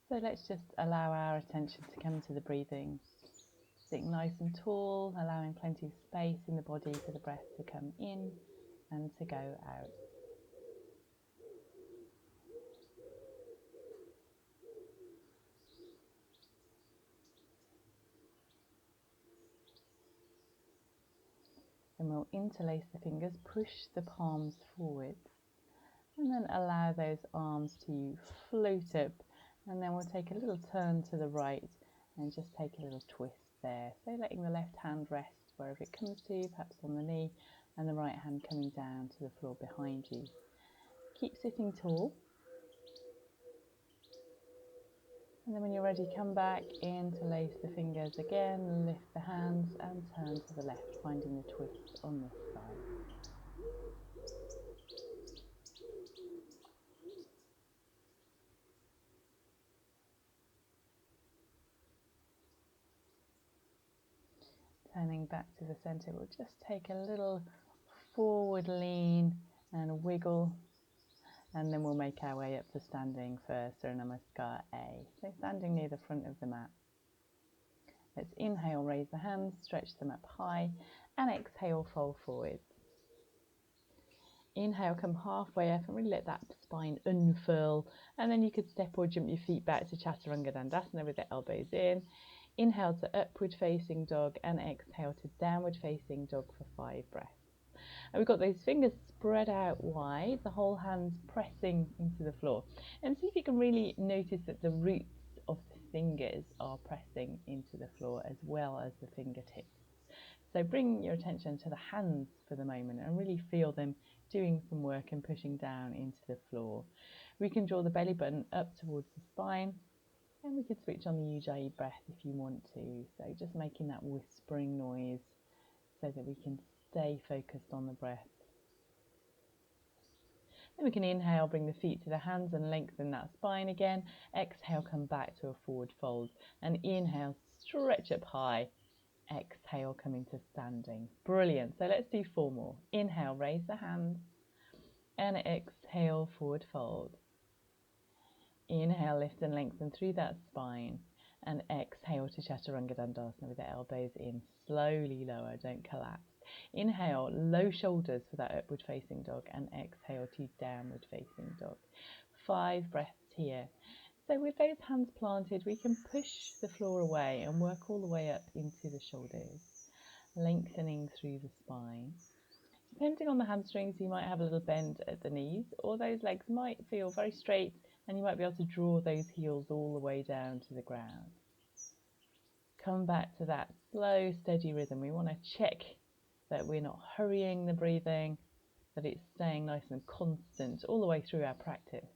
So let's just allow our attention to come to the breathing. Sitting nice and tall, allowing plenty of space in the body for the breath to come in and to go out. Then we'll interlace the fingers, push the palms forwards, and then allow those arms to float up. And then we'll take a little turn to the right and just take a little twist there. So letting the left hand rest wherever it comes to, perhaps on the knee, and the right hand coming down to the floor behind you. Keep sitting tall. And then when you're ready, come back, interlace the fingers again, lift the hands and turn to the left, finding the twist on this side. Turning back to the center, we'll just take a little forward lean and wiggle, and then we'll make our way up to standing for Surya Namaskar A. So standing near the front of the mat. Let's inhale, raise the hands, stretch them up high, and exhale, fold forward. Inhale, come halfway up and really let that spine unfurl, and then you could step or jump your feet back to Chaturanga Dandasana with the elbows in. Inhale to upward facing dog and exhale to downward facing dog for 5 breaths. And we've got those fingers spread out wide, the whole hands pressing into the floor. And see if you can really notice that the roots of the fingers are pressing into the floor as well as the fingertips. So bring your attention to the hands for the moment and really feel them doing some work and pushing down into the floor. We can draw the belly button up towards the spine, and we could switch on the Ujjayi breath if you want to. So just making that whispering noise so that we can stay focused on the breath. Then we can inhale, bring the feet to the hands and lengthen that spine again. Exhale, come back to a forward fold. And inhale, stretch up high. Exhale, come into standing. Brilliant. So let's do 4 more. Inhale, raise the hands. And exhale, forward fold. Inhale, lift and lengthen through that spine. And exhale to Chaturanga Dandasana with the elbows in. Slowly lower, don't collapse. Inhale, low shoulders for that upward facing dog, and exhale to downward facing dog. 5 breaths here. So with those hands planted, we can push the floor away and work all the way up into the shoulders, lengthening through the spine. Depending on the hamstrings, you might have a little bend at the knees, or those legs might feel very straight and you might be able to draw those heels all the way down to the ground. Come back to that slow, steady rhythm. We want to check that we're not hurrying the breathing, that it's staying nice and constant all the way through our practice.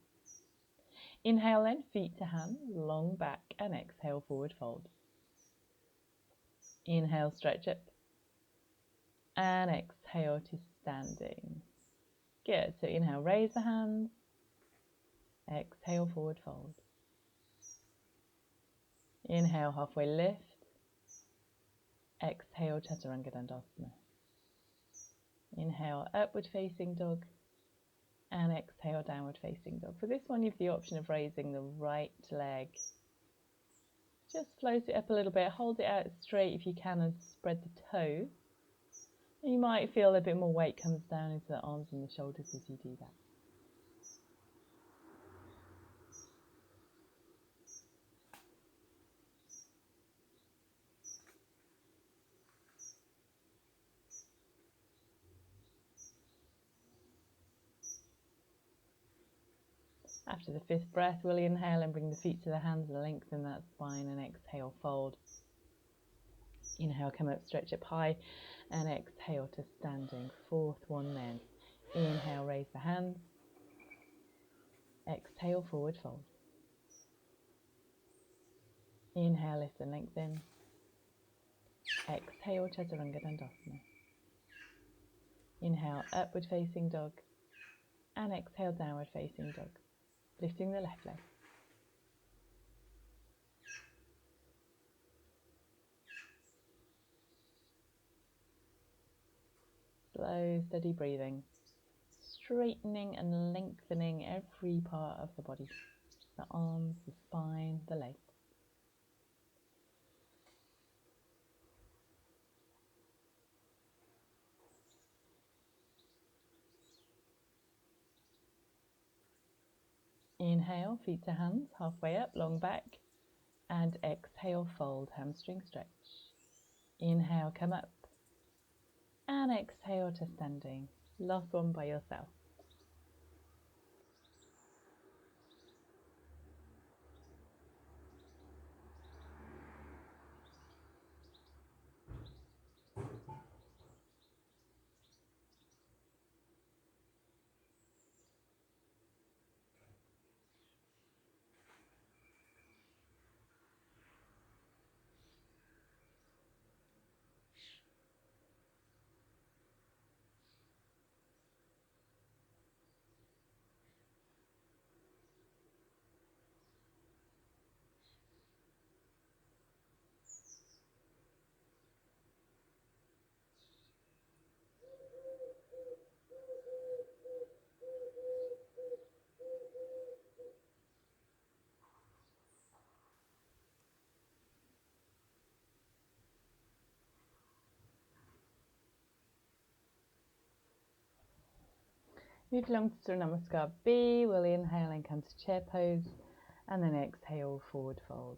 Inhale then, feet to hands, long back, and exhale, forward fold. Inhale, stretch up, and exhale to standing. Good, so inhale, raise the hands, exhale, forward fold. Inhale, halfway lift, exhale, Chaturanga Dandasana. Inhale, upward facing dog, and exhale, downward facing dog. For this one, you have the option of raising the right leg. Just float it up a little bit, hold it out straight if you can, and spread the toes. And you might feel a bit more weight comes down into the arms and the shoulders as you do that. After the 5th breath, we'll inhale and bring the feet to the hands and lengthen that spine, and exhale, fold. Inhale, come up, stretch up high, and exhale to standing. 4th one then. Inhale, raise the hands. Exhale, forward fold. Inhale, lift and lengthen. Exhale, Chaturanga Dandasana. Inhale, upward facing dog, and exhale, downward facing dog. Lifting the left leg. Slow, steady breathing, straightening and lengthening every part of the body. the arms, the spine, the legs. Inhale, feet to hands, halfway up, long back. And exhale, fold, hamstring stretch. Inhale, come up. And exhale to standing. Last one by yourself. Move along to Surya Namaskar B. We'll inhale and come to chair pose. And then exhale, forward fold.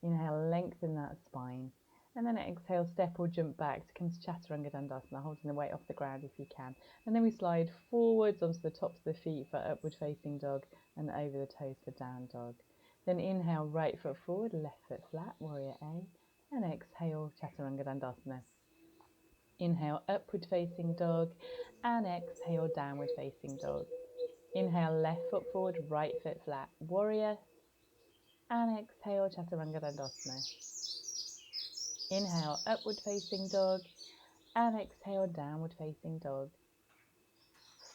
Inhale, lengthen that spine. And then exhale, step or jump back to come to Chaturanga Dandasana, holding the weight off the ground if you can. And then we slide forwards onto the tops of the feet for upward facing dog and over the toes for down dog. Then inhale, right foot forward, left foot flat, warrior A. And exhale, Chaturanga Dandasana. Inhale, upward facing dog, and exhale, downward facing dog. Inhale, left foot forward, right foot flat, warrior, and exhale, Chaturanga Dandasana. Inhale, upward facing dog, and exhale, downward facing dog.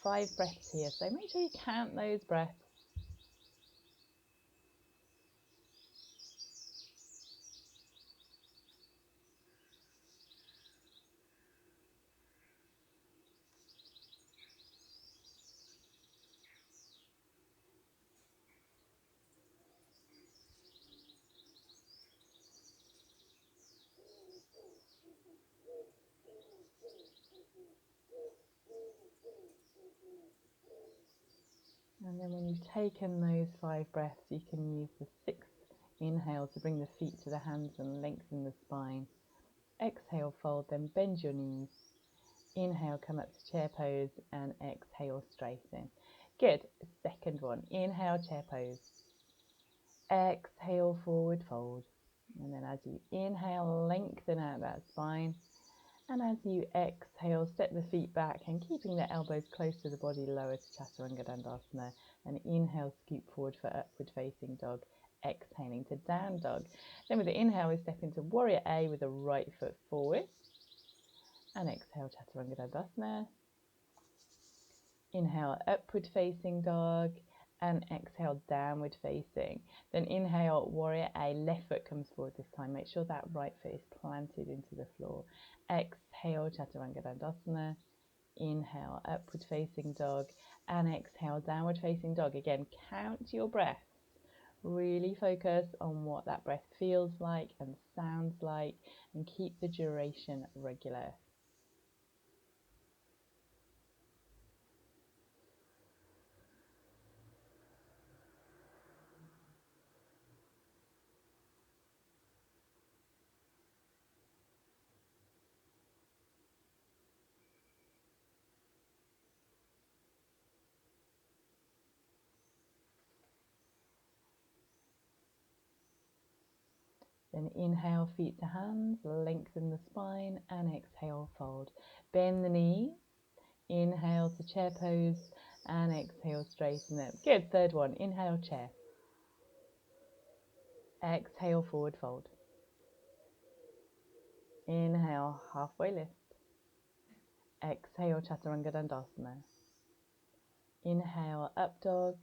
5 breaths here, so make sure you count those breaths. And then when you've taken those 5 breaths, you can use the 6th inhale to bring the feet to the hands and lengthen the spine. Exhale, fold, then bend your knees. Inhale, come up to chair pose, and exhale, straighten. Good. Second one. Inhale, chair pose. Exhale, forward fold. And then as you inhale, lengthen out that spine. And as you exhale, step the feet back and keeping the elbows close to the body, lower to Chaturanga Dandasana. And inhale, scoop forward for upward facing dog. Exhaling to down dog. Then with the inhale, we step into warrior A with the right foot forward. And exhale, Chaturanga Dandasana. Inhale, upward facing dog. And exhale, downward facing. Then inhale, warrior A, left foot comes forward this time. Make sure that right foot is planted into the floor. Exhale, Chaturanga Dandasana. Inhale, upward facing dog. And exhale, downward facing dog. Again, count your breaths. Really focus on what that breath feels like and sounds like, and keep the duration regular. Then inhale, feet to hands, lengthen the spine, and exhale, fold. Bend the knee, inhale to chair pose, and exhale, straighten it. Good, third one, inhale, chair. Exhale, forward fold. Inhale, halfway lift. Exhale, Chaturanga Dandasana. Inhale, up dog.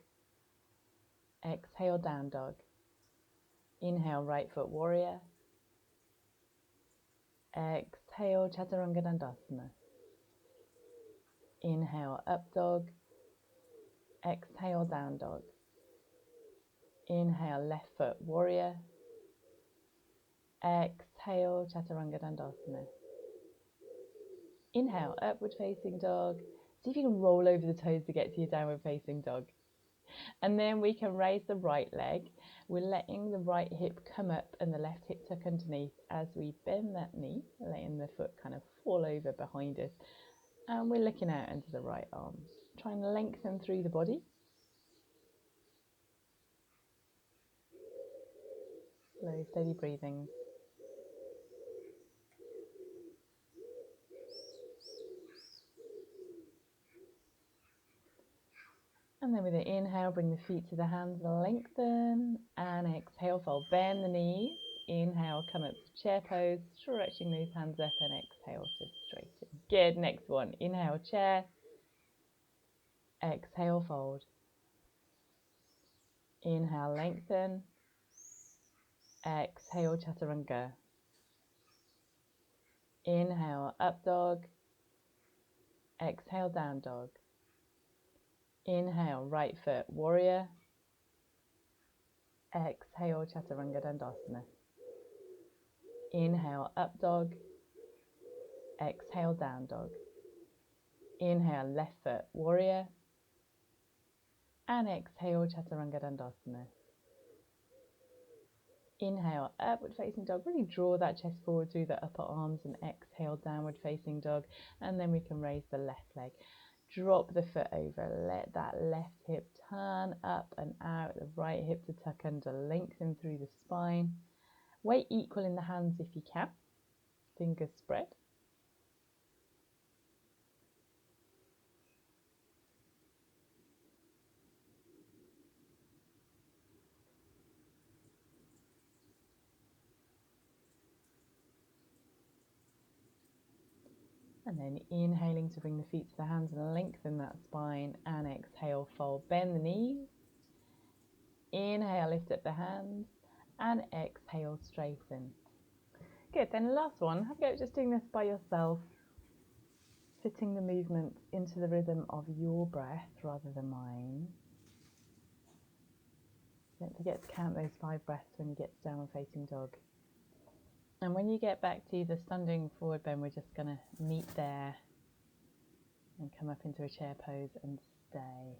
Exhale, down dog. Inhale, right foot warrior. Exhale, Chaturanga Dandasana. Inhale, up dog. Exhale, down dog. Inhale, left foot, warrior. Exhale, Chaturanga Dandasana. Inhale, upward facing dog. See if you can roll over the toes to get to your downward facing dog. And then we can raise the right leg. We're letting the right hip come up and the left hip tuck underneath as we bend that knee, letting the foot kind of fall over behind us. And we're looking out into the right arm. Try and lengthen through the body. Slow, steady breathing. And then with the inhale, bring the feet to the hands, lengthen, and exhale, fold, bend the knees. Inhale, come up to chair pose, stretching those hands up, and exhale to straighten. Good, next one. Inhale, chair. Exhale, fold. Inhale, lengthen. Exhale, chaturanga. Inhale, up dog. Exhale, down dog. Inhale, right foot, warrior. Exhale, Chaturanga Dandasana. Inhale, up dog. Exhale, down dog. Inhale, left foot, warrior. And exhale, Chaturanga Dandasana. Inhale, upward facing dog. Really draw that chest forward through the upper arms, and exhale, downward facing dog. And then we can raise the left leg. Drop the foot over. Let that left hip turn up and out. The right hip to tuck under. Lengthen through the spine. Weight equal in the hands if you can. Fingers spread. And then inhaling to bring the feet to the hands and lengthen that spine, and exhale, fold, bend the knees. Inhale, lift up the hands, and exhale, straighten. Good, then the last one, have a go at just doing this by yourself, fitting the movement into the rhythm of your breath rather than mine. Don't forget to count those 5 breaths when you get to downward facing dog. And when you get back to the standing forward bend, we're just going to meet there and come up into a chair pose and stay.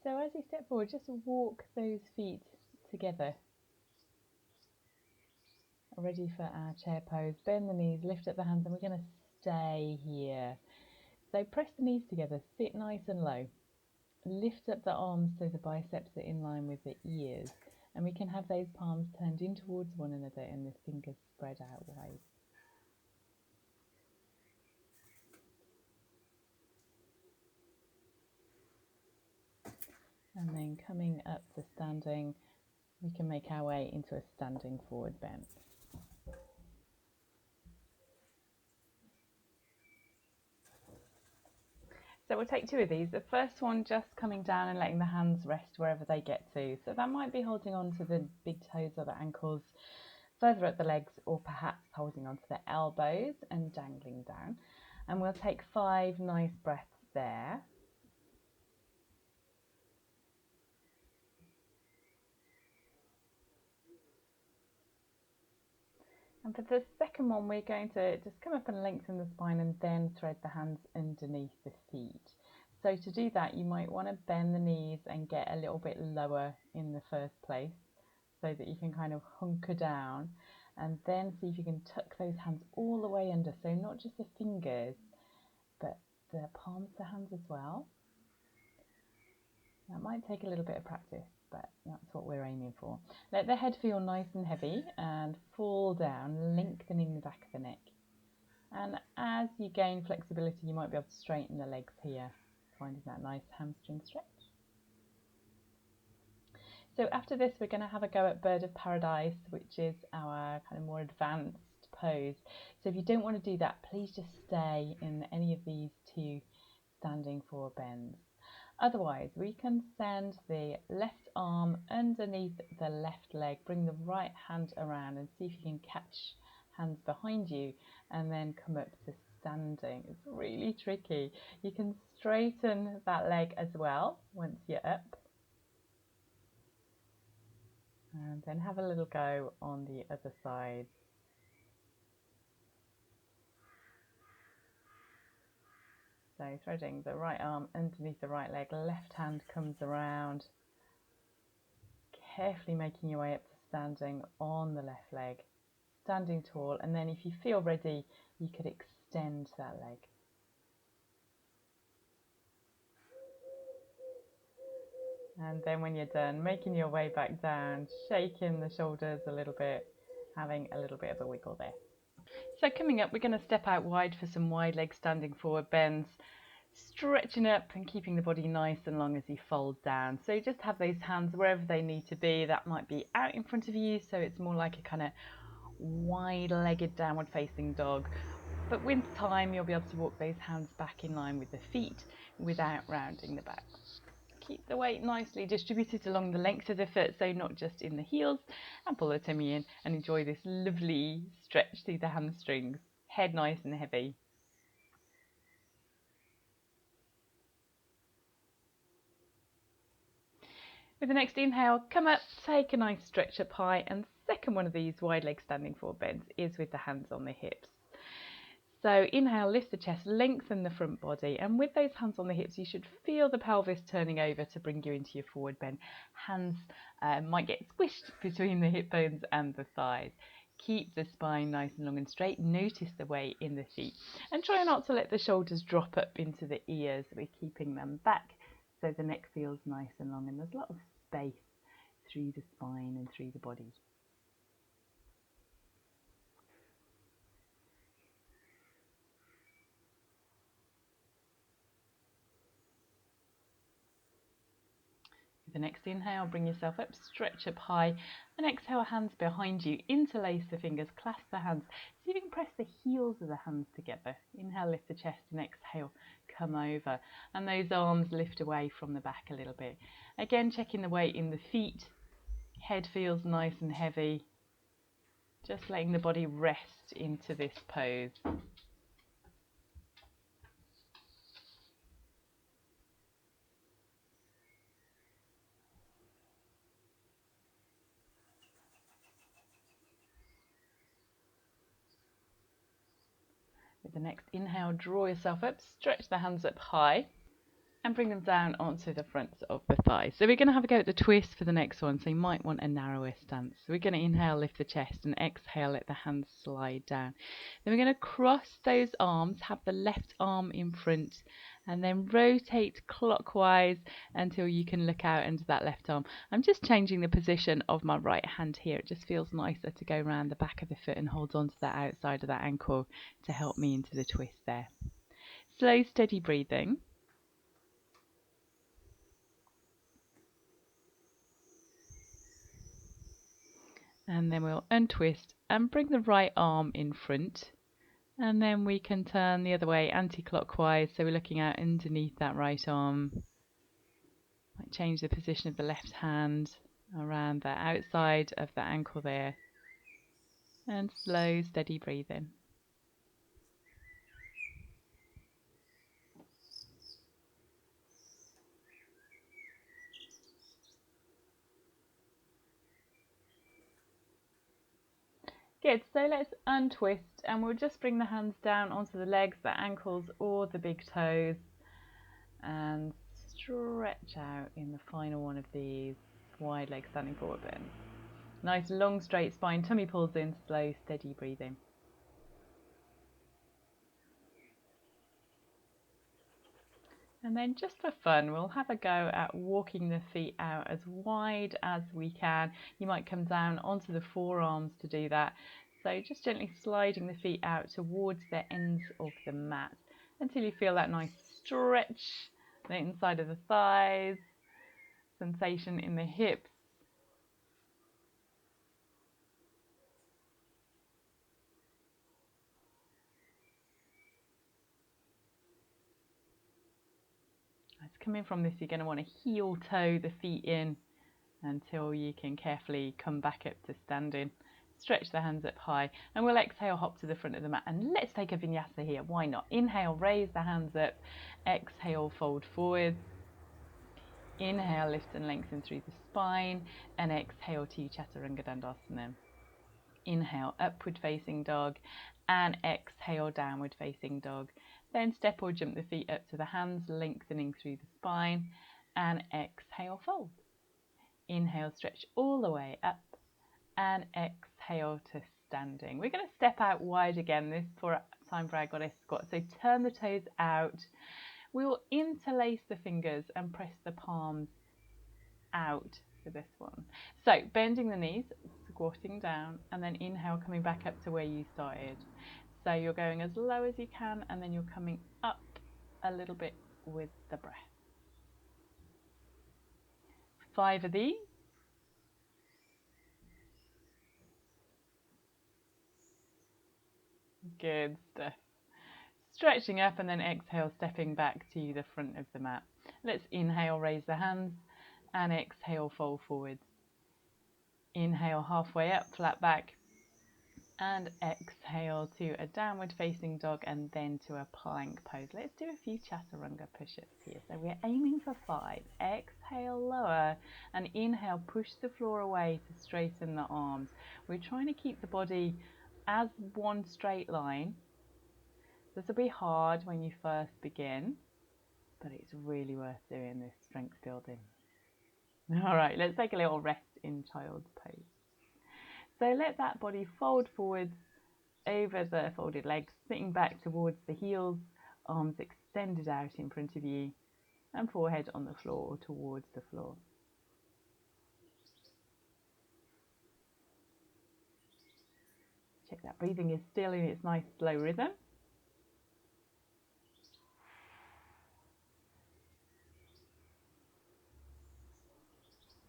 So as you step forward, just walk those feet together. Ready for our chair pose. Bend the knees, lift up the hands, and we're going to stay here. So press the knees together, sit nice and low. Lift up the arms so the biceps are in line with the ears. And we can have those palms turned in towards one another and the fingers spread out wide. And then coming up to standing, we can make our way into a standing forward bend. So we'll take 2 of these. The first one just coming down and letting the hands rest wherever they get to. So that might be holding on to the big toes or the ankles, further up the legs, or perhaps holding onto the elbows and dangling down. And we'll take 5 nice breaths there. And for the second one, we're going to just come up and lengthen the spine and then thread the hands underneath the feet. So to do that, you might want to bend the knees and get a little bit lower in the first place so that you can kind of hunker down. And then see if you can tuck those hands all the way under, so not just the fingers, but the palms of the hands as well. That might take a little bit of practice, but that's what we're aiming for. Let the head feel nice and heavy and fall down, lengthening the back of the neck. And as you gain flexibility, you might be able to straighten the legs here, finding that nice hamstring stretch. So after this, we're going to have a go at Bird of Paradise, which is our kind of more advanced pose. So if you don't want to do that, please just stay in any of these two standing forward bends. Otherwise, we can send the left arm underneath the left leg, bring the right hand around and see if you can catch hands behind you and then come up to standing. It's really tricky. You can straighten that leg as well once you're up. And then have a little go on the other side. So threading the right arm underneath the right leg, left hand comes around, carefully making your way up to standing on the left leg, standing tall, and then if you feel ready, you could extend that leg. And then when you're done, making your way back down, shaking the shoulders a little bit, having a little bit of a wiggle there. So coming up, we're going to step out wide for some wide leg standing forward bends, stretching up and keeping the body nice and long as you fold down. So just have those hands wherever they need to be. That might be out in front of you, so it's more like a kind of wide-legged downward facing dog. But with time, you'll be able to walk those hands back in line with the feet without rounding the back. Keep the weight nicely distributed along the length of the foot, so not just in the heels, and pull the tummy in and enjoy this lovely stretch through the hamstrings. Head nice and heavy. With the next inhale, come up, take a nice stretch up high, and second one of these wide leg standing forward bends is with the hands on the hips. So inhale, lift the chest, lengthen the front body, and with those hands on the hips, you should feel the pelvis turning over to bring you into your forward bend. Hands might get squished between the hip bones and the thighs. Keep the spine nice and long and straight. Notice the weight in the feet, and try not to let the shoulders drop up into the ears. We're keeping them back so the neck feels nice and long, and there's a lot of space through the spine and through the body. With the next inhale, bring yourself up, stretch up high, and exhale, hands behind you, interlace the fingers, clasp the hands. See if you can press the heels of the hands together. Inhale, lift the chest, and exhale, come over. And those arms lift away from the back a little bit. Again, checking the weight in the feet. Head feels nice and heavy. Just letting the body rest into this pose. With the next inhale, draw yourself up, stretch the hands up high, and bring them down onto the fronts of the thighs. So we're going to have a go at the twist for the next one, so you might want a narrower stance. So we're going to inhale, lift the chest, and exhale, let the hands slide down. Then we're going to cross those arms, have the left arm in front, and then rotate clockwise until you can look out into that left arm. I'm just changing the position of my right hand here. It just feels nicer to go around the back of the foot and hold on to that outside of that ankle to help me into the twist there. Slow, steady breathing. And then we'll untwist and bring the right arm in front, and then we can turn the other way anti-clockwise, so we're looking out underneath that right arm. Might change the position of the left hand around the outside of the ankle there, and slow steady breathing. Good, so let's untwist, and we'll just bring the hands down onto the legs, the ankles or the big toes, and stretch out in the final one of these wide leg standing forward bends. Nice long straight spine, tummy pulls in, slow steady breathing. And then just for fun, we'll have a go at walking the feet out as wide as we can. You might come down onto the forearms to do that. So just gently sliding the feet out towards the ends of the mat until you feel that nice stretch, the inside of the thighs, sensation in the hips. As coming from this, you're going to want to heel toe the feet in until you can carefully come back up to standing. Stretch the hands up high, and we'll exhale, hop to the front of the mat, and let's take a vinyasa here. Why not? Inhale, raise the hands up. Exhale, fold forward. Inhale, lift and lengthen through the spine, and exhale to Chaturanga Dandasana. Inhale, upward facing dog, and exhale, downward facing dog. Then step or jump the feet up to the hands, lengthening through the spine, and exhale, fold. Inhale, stretch all the way up, and exhale to standing. We're going to step out wide again, this time for our goddess squat. So turn the toes out. We will interlace the fingers and press the palms out for this one. So bending the knees, squatting down, and then inhale, coming back up to where you started. So you're going as low as you can, and then you're coming up a little bit with the breath. 5 of these. Good stuff. Stretching up and then exhale, stepping back to the front of the mat. Let's inhale, raise the hands, and exhale, fold forwards. Inhale, halfway up, flat back, and exhale to a downward facing dog and then to a plank pose. Let's do a few Chaturanga push-ups here. So we're aiming for 5. Exhale, lower, and inhale, push the floor away to straighten the arms. We're trying to keep the body as one straight line. This will be hard when you first begin, but it's really worth doing this strength building. All right, let's take a little rest in child's pose. So let that body fold forwards over the folded legs, sitting back towards the heels, arms extended out in front of you, and forehead on the floor or towards the floor. Check that breathing is still in its nice slow rhythm.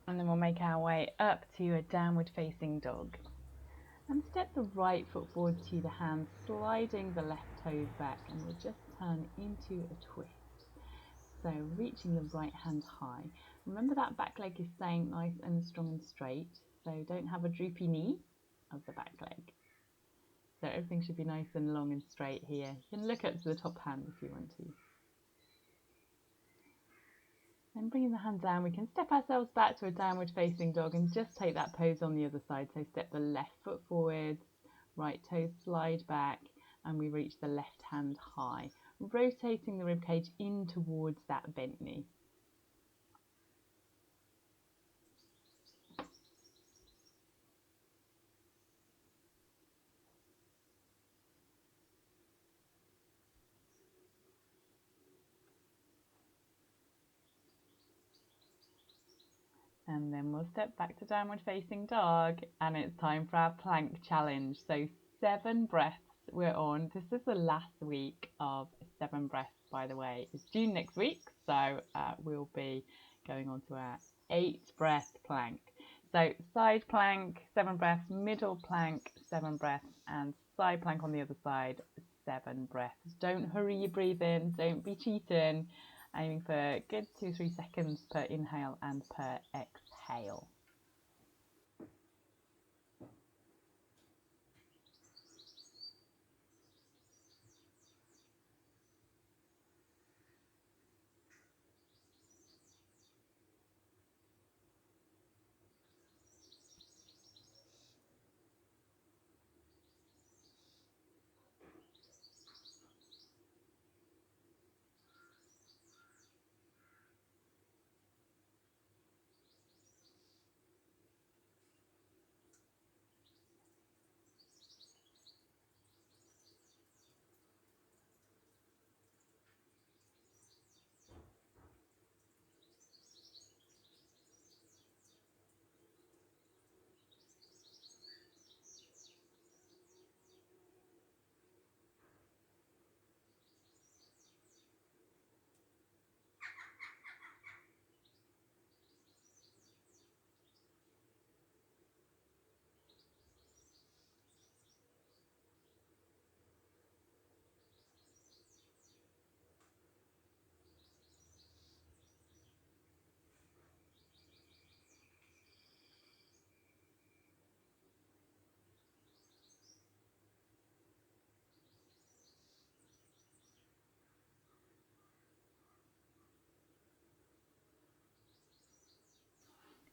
And then we'll make our way up to a downward facing dog. And step the right foot forward to the hands, sliding the left toes back, and we'll just turn into a twist. So reaching the right hand high. Remember that back leg is staying nice and strong and straight, so don't have a droopy knee of the back leg. So everything should be nice and long and straight here. You can look up to the top hand if you want to. Then bringing the hand down, we can step ourselves back to a downward facing dog and just take that pose on the other side. So step the left foot forwards, right toes slide back, and we reach the left hand high, rotating the ribcage in towards that bent knee. And then we'll step back to downward facing dog, and it's time for our plank challenge. So 7 breaths we're on. This is the last week of 7 breaths, by the way. It's June next week, so we'll be going on to our 8 breath plank. So side plank, 7 breaths, middle plank, 7 breaths, and side plank on the other side, 7 breaths. Don't hurry your breathing, don't be cheating. Aiming for a good 2-3 seconds per inhale and per exhale.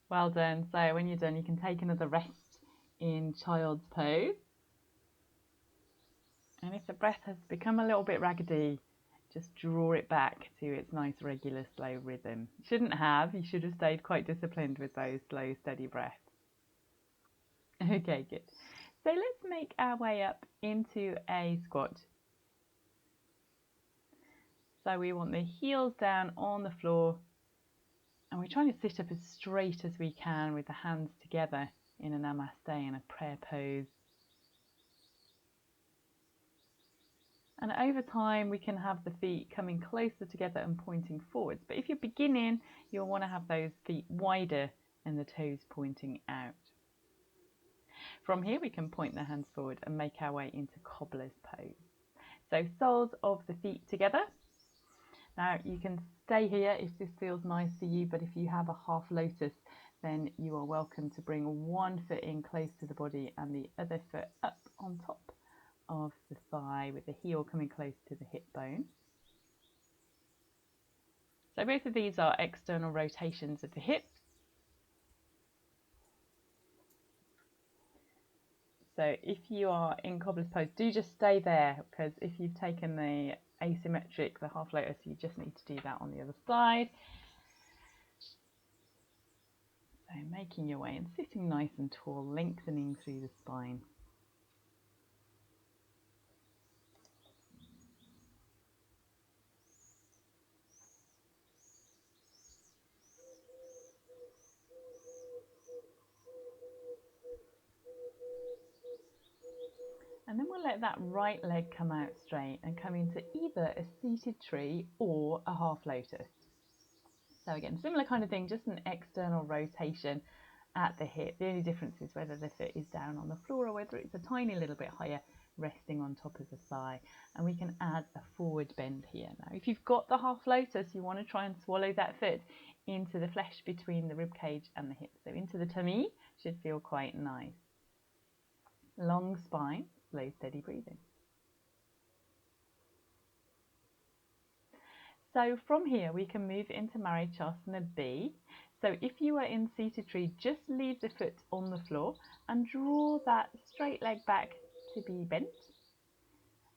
Well done. So when you're done, you can take another rest in child's pose. And if the breath has become a little bit raggedy, just draw it back to its nice, regular, slow rhythm. You shouldn't have. You should have stayed quite disciplined with those slow, steady breaths. Okay, good. So let's make our way up into a squat. So we want the heels down on the floor, and we're trying to sit up as straight as we can with the hands together in a namaste and a prayer pose. And over time, we can have the feet coming closer together and pointing forwards. But if you're beginning, you'll want to have those feet wider and the toes pointing out. From here, we can point the hands forward and make our way into Cobblers Pose. So soles of the feet together. Now you can stay here if this feels nice for you, but if you have a half-lotus, then you are welcome to bring one foot in close to the body and the other foot up on top of the thigh with the heel coming close to the hip bone. So both of these are external rotations of the hips. So if you are in Cobbler's Pose, do just stay there, because if you've taken the asymmetric, the half-lotus, you just need to do that on the other side. So making your way and sitting nice and tall, lengthening through the spine. And then we'll let that right leg come out straight and come into either a seated tree or a half-lotus. So again, similar kind of thing, just an external rotation at the hip. The only difference is whether the foot is down on the floor or whether it's a tiny little bit higher, resting on top of the thigh. And we can add a forward bend here. Now, if you've got the half-lotus, you want to try and swallow that foot into the flesh between the rib cage and the hip. So into the tummy, should feel quite nice. Long spine, slow, steady breathing. So from here, we can move into marichyasana B. So if you are in seated tree, just leave the foot on the floor and draw that straight leg back to be bent.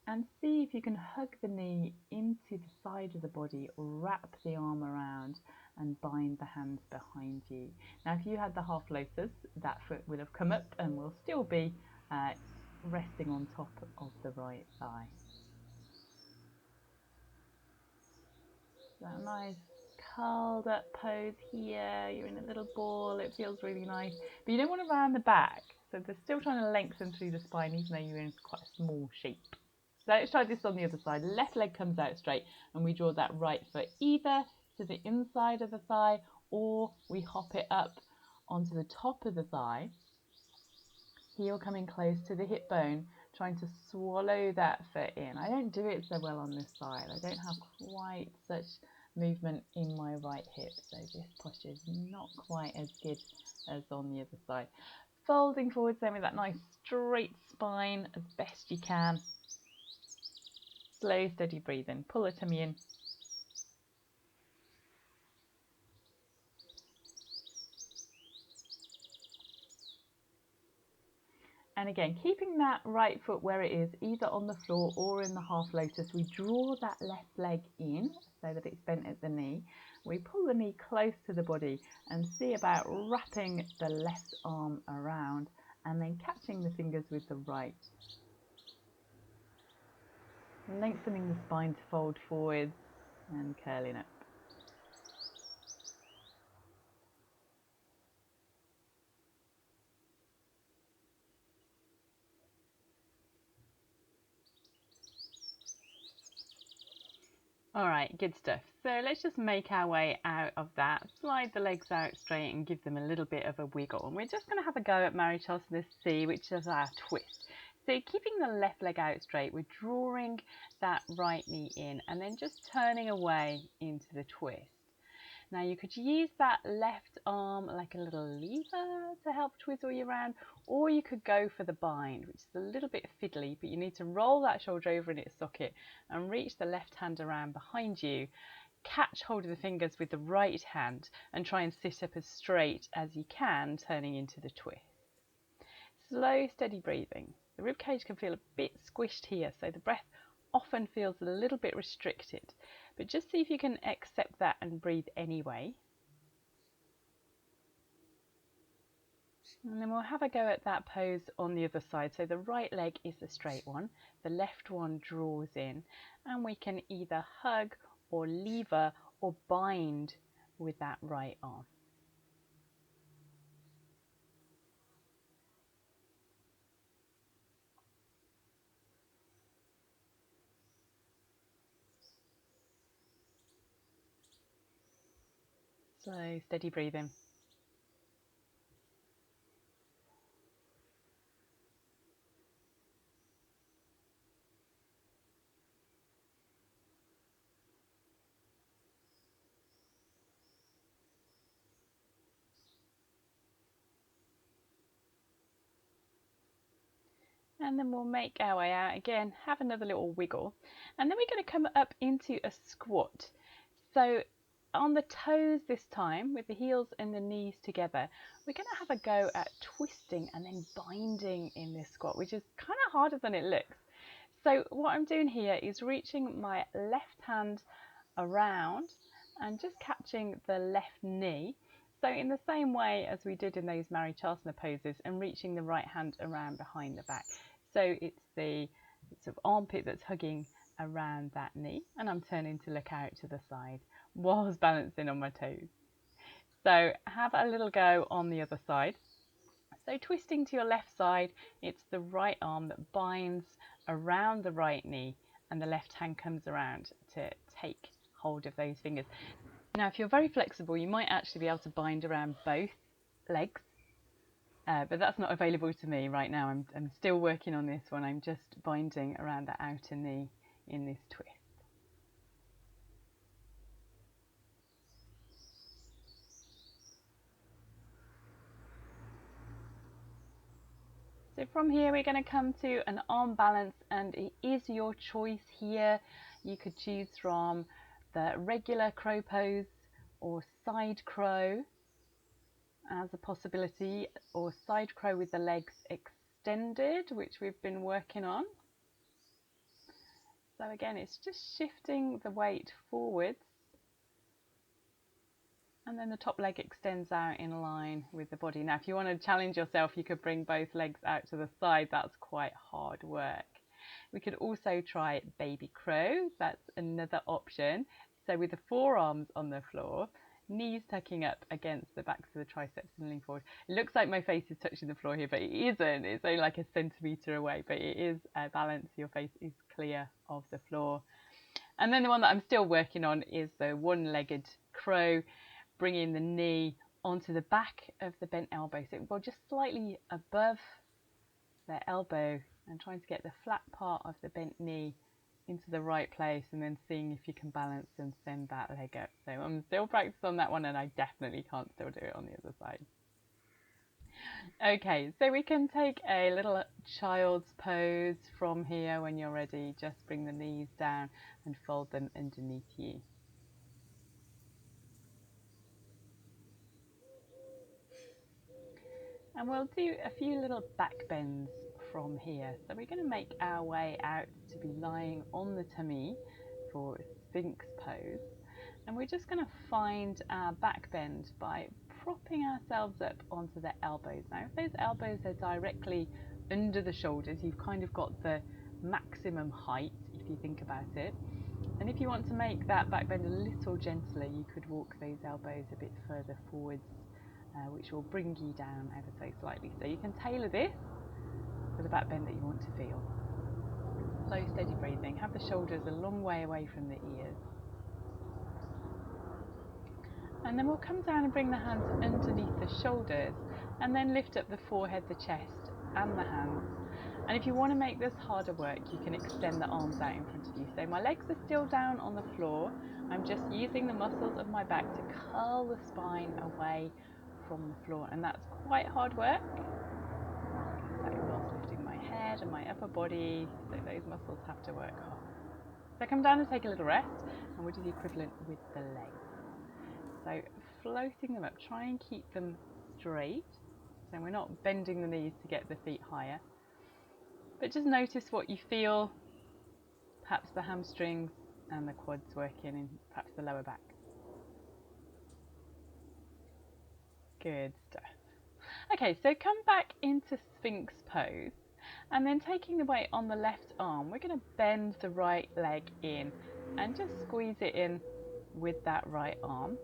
And see if you can hug the knee into the side of the body, or wrap the arm around and bind the hands behind you. Now, if you had the half-lotus, that foot will have come up and will still be resting on top of the right thigh. That nice curled up pose here. You're in a little ball. It feels really nice. But you don't want to round the back. So they're still trying to lengthen through the spine, even though you're in quite a small shape. So let's try this on the other side. Left leg comes out straight and we draw that right foot either to the inside of the thigh, or we hop it up onto the top of the thigh. Heel coming close to the hip bone, trying to swallow that foot in. I don't do it so well on this side. I don't have quite such movement in my right hip, so this posture is not quite as good as on the other side. Folding forward, then with that nice straight spine as best you can. Slow, steady breathing. Pull the tummy in. And again, keeping that right foot where it is, either on the floor or in the half-lotus, we draw that left leg in so that it's bent at the knee. We pull the knee close to the body and see about wrapping the left arm around and then catching the fingers with the right. Lengthening the spine to fold forwards and curling up. All right, good stuff. So let's just make our way out of that. Slide the legs out straight and give them a little bit of a wiggle. And we're just going to have a go at marichyasana C, which is our twist. So keeping the left leg out straight, we're drawing that right knee in and then just turning away into the twist. Now you could use that left arm like a little lever to help twizzle you around, or you could go for the bind, which is a little bit fiddly, but you need to roll that shoulder over in its socket and reach the left hand around behind you, catch hold of the fingers with the right hand and try and sit up as straight as you can, turning into the twist. Slow, steady breathing. The rib cage can feel a bit squished here, so the breath often feels a little bit restricted, but just see if you can accept that and breathe anyway. And then we'll have a go at that pose on the other side. So the right leg is the straight one, the left one draws in, and we can either hug or lever or bind with that right arm. Slow, steady breathing. And then we'll make our way out again, have another little wiggle, and then we're going to come up into a squat. So on the toes this time, with the heels and the knees together, we're going to have a go at twisting and then binding in this squat, which is kind of harder than it looks. So what I'm doing here is reaching my left hand around and just catching the left knee. So in the same way as we did in those marichyasana poses, and reaching the right hand around behind the back. So it's the sort of armpit that's hugging around that knee, and I'm turning to look out to the side whilst balancing on my toes. So have a little go on the other side. So twisting to your left side, it's the right arm that binds around the right knee, and the left hand comes around to take hold of those fingers. Now, if you're very flexible, you might actually be able to bind around both legs, but that's not available to me right now. I'm still working on this one. I'm just binding around the outer knee in this twist. So from here we're going to come to an arm balance, and it is your choice here. You could choose from the regular crow pose or side crow as a possibility, or side crow with the legs extended, which we've been working on. So again, it's just shifting the weight forwards, and then the top leg extends out in line with the body. Now, if you want to challenge yourself, you could bring both legs out to the side. That's quite hard work. We could also try baby crow. That's another option. So with the forearms on the floor, knees tucking up against the backs of the triceps and leaning forward. It looks like my face is touching the floor here, but it isn't. It's only like a centimetre away, but it is a balance. Your face is clear of the floor. And then the one that I'm still working on is the one-legged crow, bringing the knee onto the back of the bent elbow, so well, just slightly above the elbow, and trying to get the flat part of the bent knee into the right place, and then seeing if you can balance and send that leg up. So I'm still practicing on that one, and I definitely can't still do it on the other side. Okay, so we can take a little child's pose from here. When you're ready, just bring the knees down and fold them underneath you. And we'll do a few little back bends from here. So we're going to make our way out to be lying on the tummy for Binx Pose. And we're just going to find our back bend by propping ourselves up onto the elbows. Now, if those elbows are directly under the shoulders, you've kind of got the maximum height, if you think about it. And if you want to make that back bend a little gentler, you could walk those elbows a bit further forwards, which will bring you down ever so slightly. So you can tailor this for the back bend that you want to feel. Slow, steady breathing. Have the shoulders a long way away from the ears. And then we'll come down and bring the hands underneath the shoulders, and then lift up the forehead, the chest and the hands. And if you want to make this harder work, you can extend the arms out in front of you. So my legs are still down on the floor. I'm just using the muscles of my back to curl the spine away from the floor, and that's quite hard work. So whilst lifting my head and my upper body, so those muscles have to work hard. So come down and take a little rest, and we'll do the equivalent with the legs. So floating them up, try and keep them straight. So we're not bending the knees to get the feet higher. But just notice what you feel, perhaps the hamstrings and the quads working, and perhaps the lower back. Good stuff. Okay, so come back into Binx Pose, and then taking the weight on the left arm, we're going to bend the right leg in and just squeeze it in with that right arm.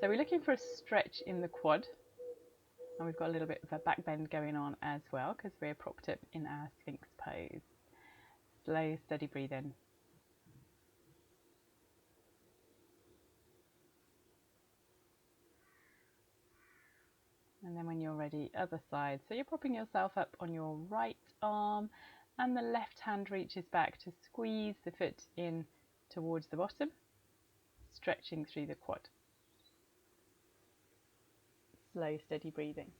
So we're looking for a stretch in the quad, and we've got a little bit of a back bend going on as well because we're propped up in our Binx Pose. Slow, steady breathing. And then when you're ready, other side. So you're propping yourself up on your right arm, and the left hand reaches back to squeeze the foot in towards the bottom, stretching through the quad. Slow, steady breathing.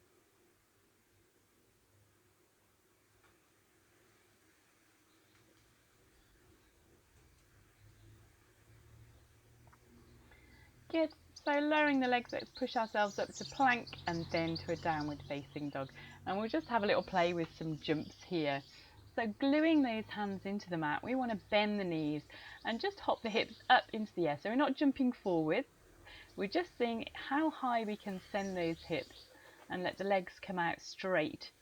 Good. So lowering the legs, let's push ourselves up to plank and then to a downward facing dog. And we'll just have a little play with some jumps here. So gluing those hands into the mat, we want to bend the knees and just hop the hips up into the air. So we're not jumping forward, we're just seeing how high we can send those hips and let the legs come out straight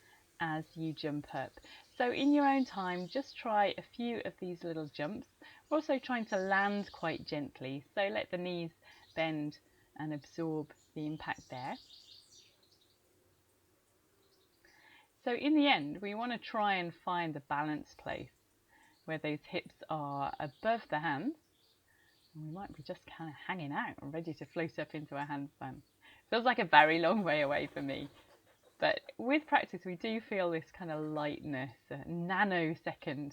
as you jump up. So in your own time, just try a few of these little jumps. We're also trying to land quite gently, so let the knees bend and absorb the impact there. So in the end, we want to try and find the balance place where those hips are above the hands, and we might be just kind of hanging out and ready to float up into a handstand. Feels like a very long way away for me, but with practice we do feel this kind of lightness, a nanosecond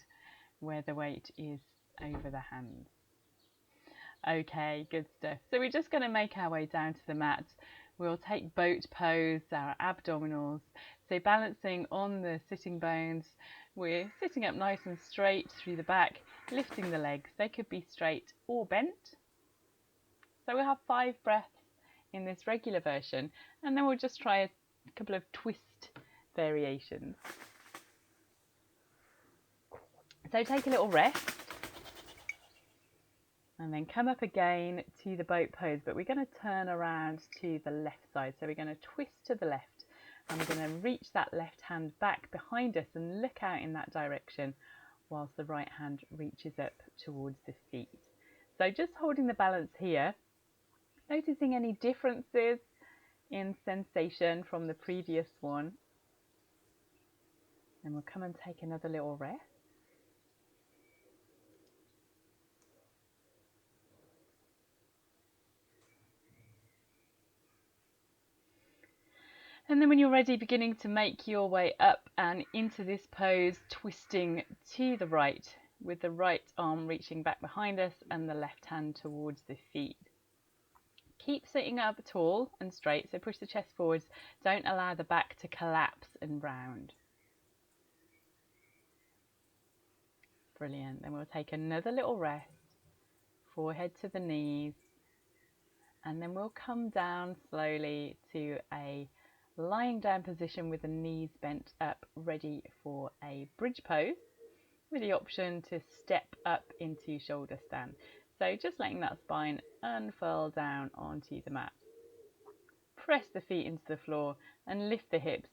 where the weight is over the hands. Okay, good stuff. So we're just going to make our way down to the mat. We'll take boat pose, our abdominals. So balancing on the sitting bones, we're sitting up nice and straight through the back, lifting the legs. They could be straight or bent. So we'll have 5 breaths in this regular version, and then we'll just try a couple of twist variations. So take a little rest, and then come up again to the boat pose, but we're going to turn around to the left side. So we're going to twist to the left, and we're going to reach that left hand back behind us and look out in that direction whilst the right hand reaches up towards the feet. So just holding the balance here, noticing any differences in sensation from the previous one. And we'll come and take another little rest. And then when you're ready, beginning to make your way up and into this pose, twisting to the right with the right arm reaching back behind us and the left hand towards the feet. Keep sitting up tall and straight, so push the chest forwards. Don't allow the back to collapse and round. Brilliant. Then we'll take another little rest, forehead to the knees, and then we'll come down slowly to a lying down position with the knees bent up, ready for a bridge pose with the option to step up into shoulder stand. So just letting that spine unfurl down onto the mat. Press the feet into the floor and lift the hips,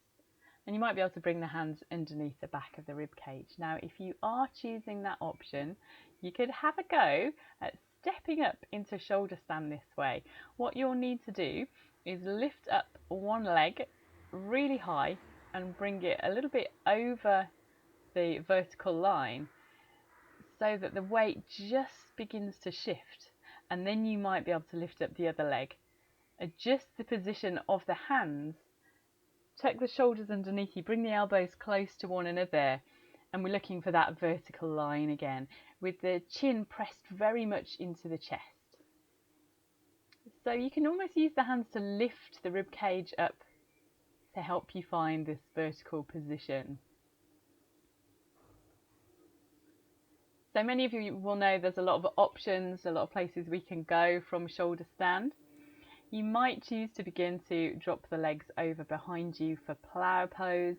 and you might be able to bring the hands underneath the back of the rib cage. Now if you are choosing that option, you could have a go at stepping up into shoulder stand this way. What you'll need to do is lift up one leg really high and bring it a little bit over the vertical line so that the weight just begins to shift, and then you might be able to lift up the other leg. Adjust the position of the hands, tuck the shoulders underneath you, bring the elbows close to one another, and we're looking for that vertical line again with the chin pressed very much into the chest. So you can almost use the hands to lift the rib cage up to help you find this vertical position. So many of you will know there's a lot of options, a lot of places we can go from shoulder stand. You might choose to begin to drop the legs over behind you for Plow Pose.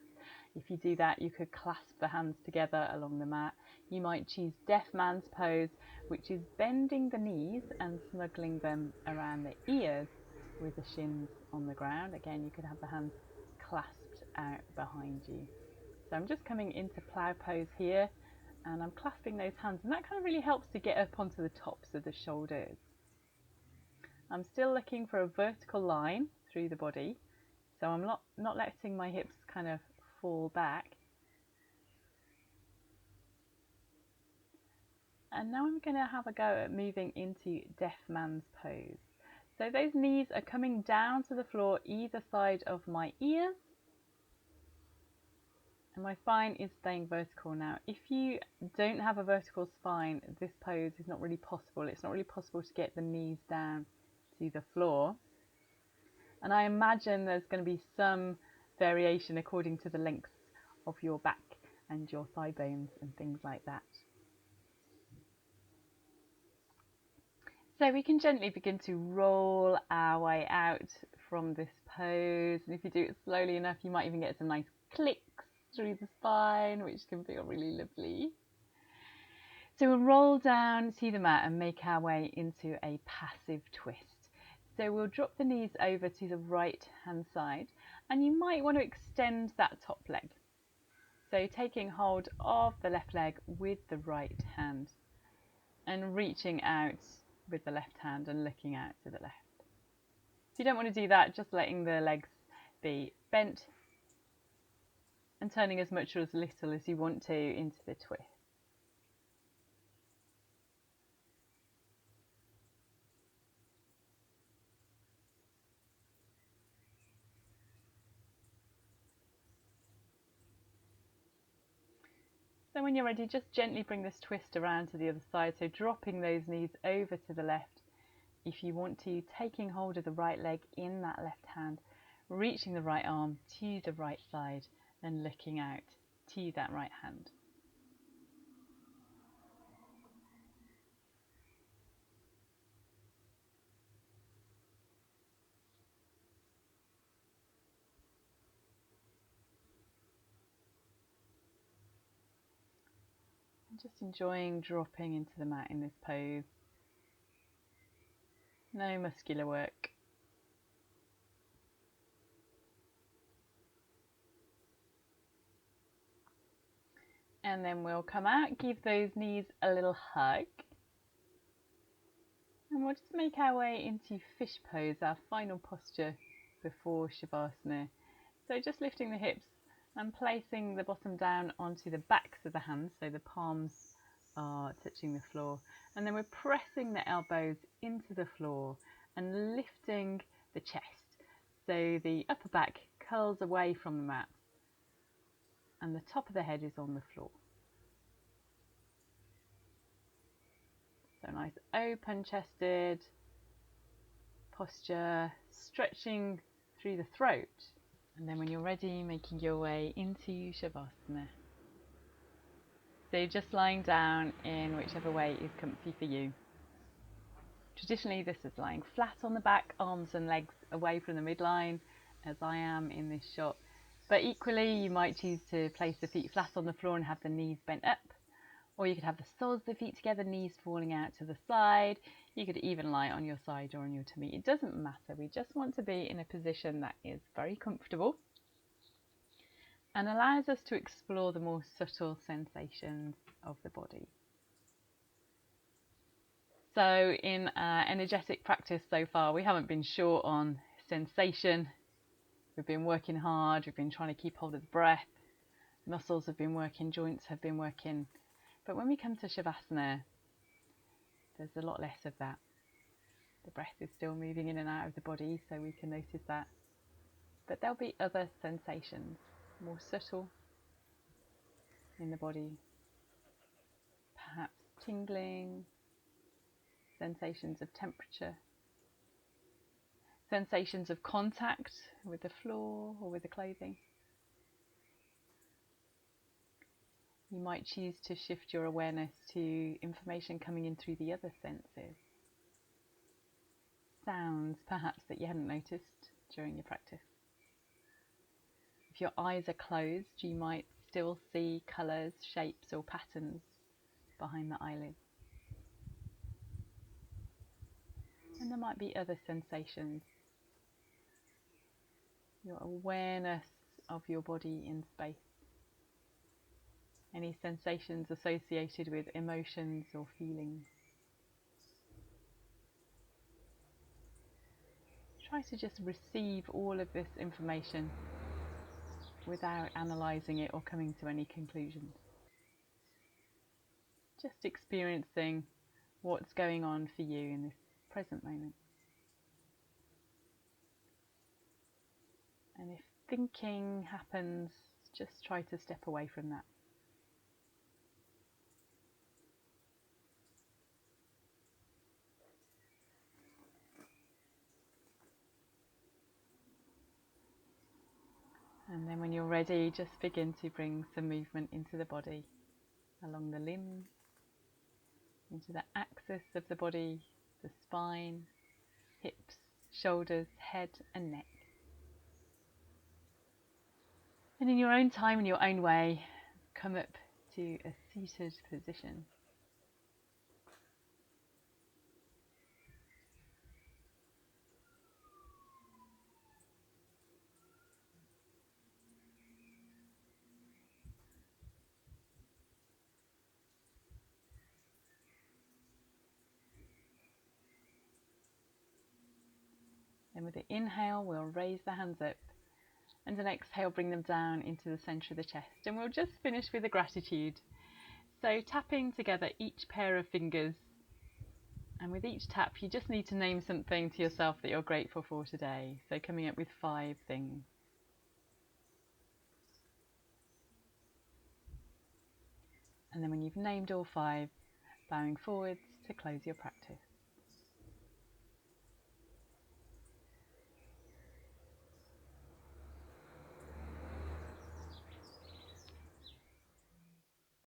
If you do that, you could clasp the hands together along the mat. You might choose Deaf Man's Pose, which is bending the knees and snuggling them around the ears with the shins on the ground. Again, you could have the hands clasped out behind you. So I'm just coming into Plow Pose here, and I'm clasping those hands, and that kind of really helps to get up onto the tops of the shoulders. I'm still looking for a vertical line through the body, so I'm not letting my hips kind of fall back. And now I'm going to have a go at moving into Deaf Man's Pose. So those knees are coming down to the floor either side of my ears, and my spine is staying vertical. Now, if you don't have a vertical spine, this pose is not really possible. It's not really possible to get the knees down to the floor. And I imagine there's going to be some variation according to the length of your back and your thigh bones and things like that. So we can gently begin to roll our way out from this pose. And if you do it slowly enough, you might even get some nice clicks through the spine, which can feel really lovely. So we'll roll down to the mat and make our way into a passive twist. So we'll drop the knees over to the right hand side, and you might want to extend that top leg. So taking hold of the left leg with the right hand and reaching out with the left hand and looking out to the left. If you don't want to do that, just letting the legs be bent and turning as much or as little as you want to into the twist. So when you're ready, just gently bring this twist around to the other side, so dropping those knees over to the left. If you want to, taking hold of the right leg in that left hand, reaching the right arm to the right side and looking out to that right hand. And just enjoying dropping into the mat in this pose. No muscular work. And then we'll come out, give those knees a little hug. And we'll just make our way into fish pose, our final posture before Shavasana. So just lifting the hips and placing the bottom down onto the backs of the hands, so the palms are touching the floor. And then we're pressing the elbows into the floor and lifting the chest. So the upper back curls away from the mat and the top of the head is on the floor. So nice open chested posture, stretching through the throat. And then when you're ready, making your way into Shavasana. So just lying down in whichever way is comfy for you. Traditionally this is lying flat on the back, arms and legs away from the midline, as I am in this shot. But equally you might choose to place the feet flat on the floor and have the knees bent up. Or you could have the soles of the feet together, knees falling out to the side. You could even lie on your side or on your tummy. It doesn't matter. We just want to be in a position that is very comfortable and allows us to explore the more subtle sensations of the body. So in our energetic practice so far, we haven't been short on sensation. We've been working hard. We've been trying to keep hold of the breath. Muscles have been working, joints have been working. But when we come to Shavasana, there's a lot less of that. The breath is still moving in and out of the body, so we can notice that. But there'll be other sensations, more subtle in the body. Perhaps tingling, sensations of temperature, sensations of contact with the floor or with the clothing. You might choose to shift your awareness to information coming in through the other senses. Sounds, perhaps, that you hadn't noticed during your practice. If your eyes are closed, you might still see colours, shapes or patterns behind the eyelids. And there might be other sensations. Your awareness of your body in space. Any sensations associated with emotions or feelings. Try to just receive all of this information without analysing it or coming to any conclusions. Just experiencing what's going on for you in this present moment. And if thinking happens, just try to step away from that. And then when you're ready, just begin to bring some movement into the body, along the limbs, into the axis of the body, the spine, hips, shoulders, head and neck. And in your own time, in your own way, come up to a seated position. Then with the inhale, we'll raise the hands up, and an exhale, bring them down into the centre of the chest. And we'll just finish with a gratitude. So tapping together each pair of fingers, and with each tap you just need to name something to yourself that you're grateful for today. So coming up with 5 things. And then when you've named all 5, bowing forwards to close your practice.